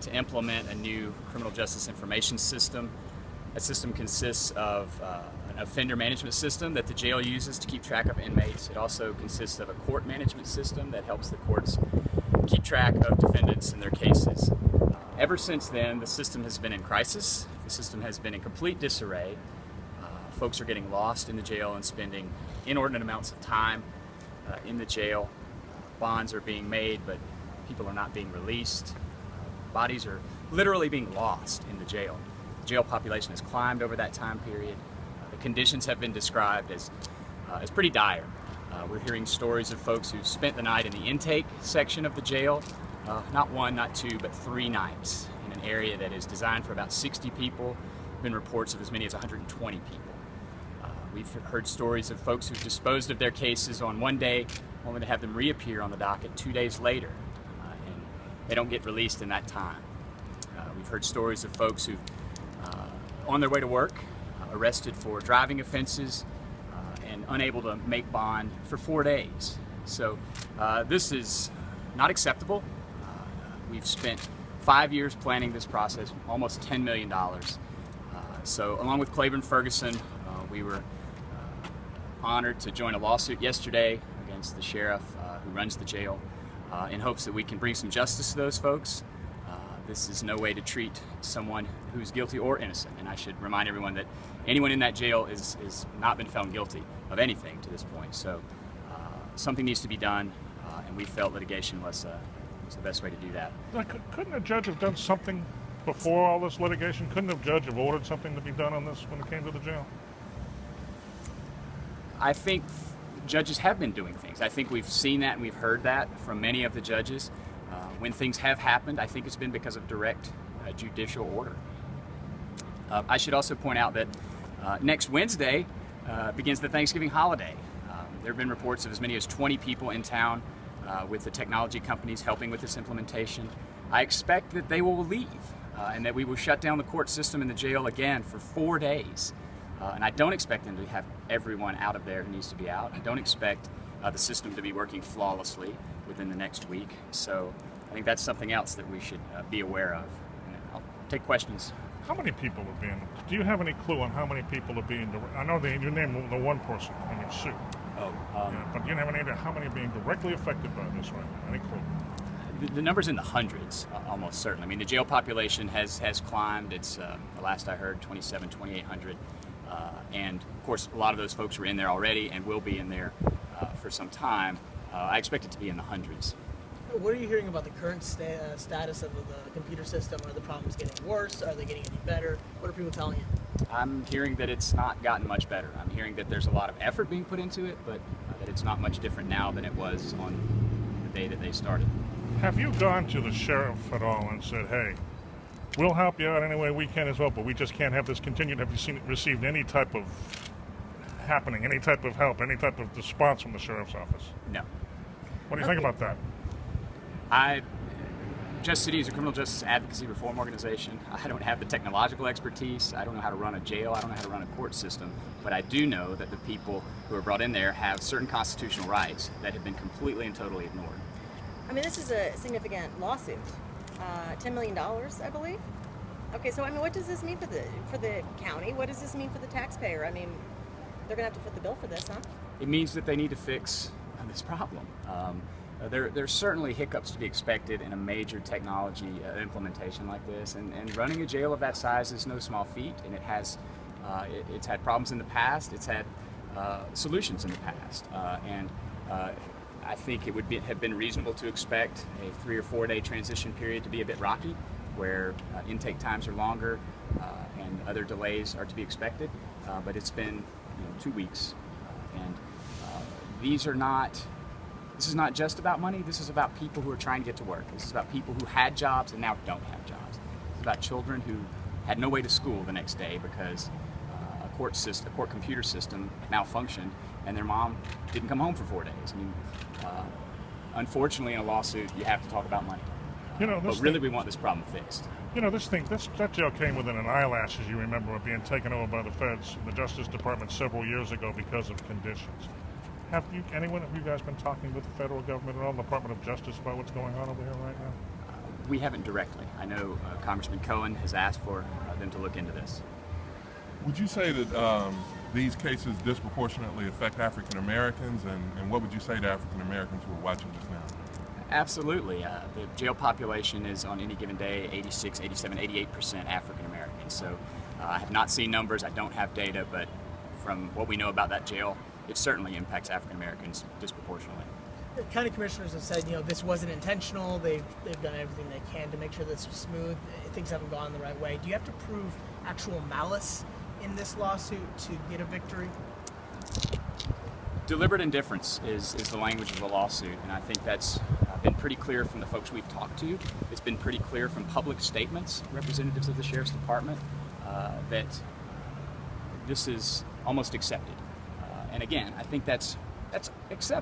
to implement a new criminal justice information system. That system consists of an offender management system that the jail uses to keep track of inmates. It also consists of a court management system that helps the courts keep track of defendants and their cases. Ever since then, the system has been in crisis. The system has been in complete disarray. Folks are getting lost in the jail and spending inordinate amounts of time in the jail. Bonds are being made, but people are not being released. Bodies are literally being lost in the jail. The jail population has climbed over that time period. The conditions have been described as pretty dire. We're hearing stories of folks who've spent the night in the intake section of the jail, not one, not two, but 3 nights in an area that is designed for about 60 people. There have been reports of as many as 120 people. We've heard stories of folks who've disposed of their cases on one day, only to have them reappear on the docket 2 days later, and they don't get released in that time. We've heard stories of folks who've, on their way to work, arrested for driving offenses and unable to make bond for 4 days. So this is not acceptable. We've spent 5 years planning this process, almost $10 million. So along with Claiborne Ferguson, we were honored to join a lawsuit yesterday against the sheriff who runs the jail in hopes that we can bring some justice to those folks. This is no way to treat someone who's guilty or innocent, and I should remind everyone that anyone in that jail is not been found guilty of anything to this point. So something needs to be done, and we felt litigation was the best way to do that. Couldn't a judge have done something before all this litigation? Couldn't a judge have ordered something to be done on this when it came to the jail? I think judges have been doing things. I think we've seen that and we've heard that from many of the judges. When things have happened, I think it's been because of direct judicial order. I should also point out that next Wednesday begins the Thanksgiving holiday. There have been reports of as many as 20 people in town with the technology companies helping with this implementation. I expect that they will leave and that we will shut down the court system in the jail again for 4 days. And I don't expect them to have everyone out of there who needs to be out. I don't expect the system to be working flawlessly within the next week. So I think that's something else that we should be aware of. And I'll take questions. How many people are being, do you have any clue on how many people are being, I know that you named the one person in your suit. But do you have any idea how many are being directly affected by this right now? Any clue? The number's in the hundreds, almost certainly. I mean, the jail population has climbed. It's, the last I heard, 2,800. And of course, a lot of those folks were in there already and will be in there for some time. I expect it to be in the hundreds. What are you hearing about the current status of the computer system? Are the problems getting worse? Are they getting any better? What are people telling you? I'm hearing that it's not gotten much better. I'm hearing that there's a lot of effort being put into it, but that it's not much different now than it was on the day that they started. Have you gone to the sheriff at all and said, hey, we'll help you out any way we can as well, but we just can't have this continued? Have you received any type of happening, any type of help, any type of response from the sheriff's office? No. What do you think about that? Just City is a criminal justice advocacy reform organization. I don't have the technological expertise. I don't know how to run a jail. I don't know how to run a court system. But I do know that the people who are brought in there have certain constitutional rights that have been completely and totally ignored. I mean, this is a significant lawsuit. $10 million, I believe. Okay, so I mean, what does this mean for the county? What does this mean for the taxpayer? I mean, they're gonna have to foot the bill for this, huh? It means that they need to fix this problem. There's certainly hiccups to be expected in a major technology implementation like this, and running a jail of that size is no small feat, and it has it's had problems in the past. It's had solutions in the past, and I think it would have been reasonable to expect a 3 or 4 day transition period to be a bit rocky, where intake times are longer and other delays are to be expected. But it's been 2 weeks, and this is not just about money. This is about people who are trying to get to work. This is about people who had jobs and now don't have jobs. It's about children who had no way to school the next day because a court computer system malfunctioned and their mom didn't come home for 4 days. I mean, unfortunately, in a lawsuit, you have to talk about money. But really, we want this problem fixed. That jail came within an eyelash, as you remember, of being taken over by the feds, the Justice Department, several years ago because of conditions. Have you guys been talking with the federal government and all the Department of Justice about what's going on over here right now? We haven't directly. I know Congressman Cohen has asked for them to look into this. Would you say that these cases disproportionately affect African Americans, and what would you say to African Americans who are watching this now? Absolutely. The jail population is on any given day 86, 87, 88% African American. So I have not seen numbers, I don't have data, but from what we know about that jail, it certainly impacts African Americans disproportionately. The county commissioners have said, this wasn't intentional. They've done everything they can to make sure this was smooth. Things haven't gone the right way. Do you have to prove actual malice in this lawsuit to get a victory? Deliberate indifference is the language of the lawsuit, and I think that's been pretty clear from the folks we've talked to. It's been pretty clear from public statements, representatives of the Sheriff's Department, that this is almost accepted. And again, I think that's acceptable.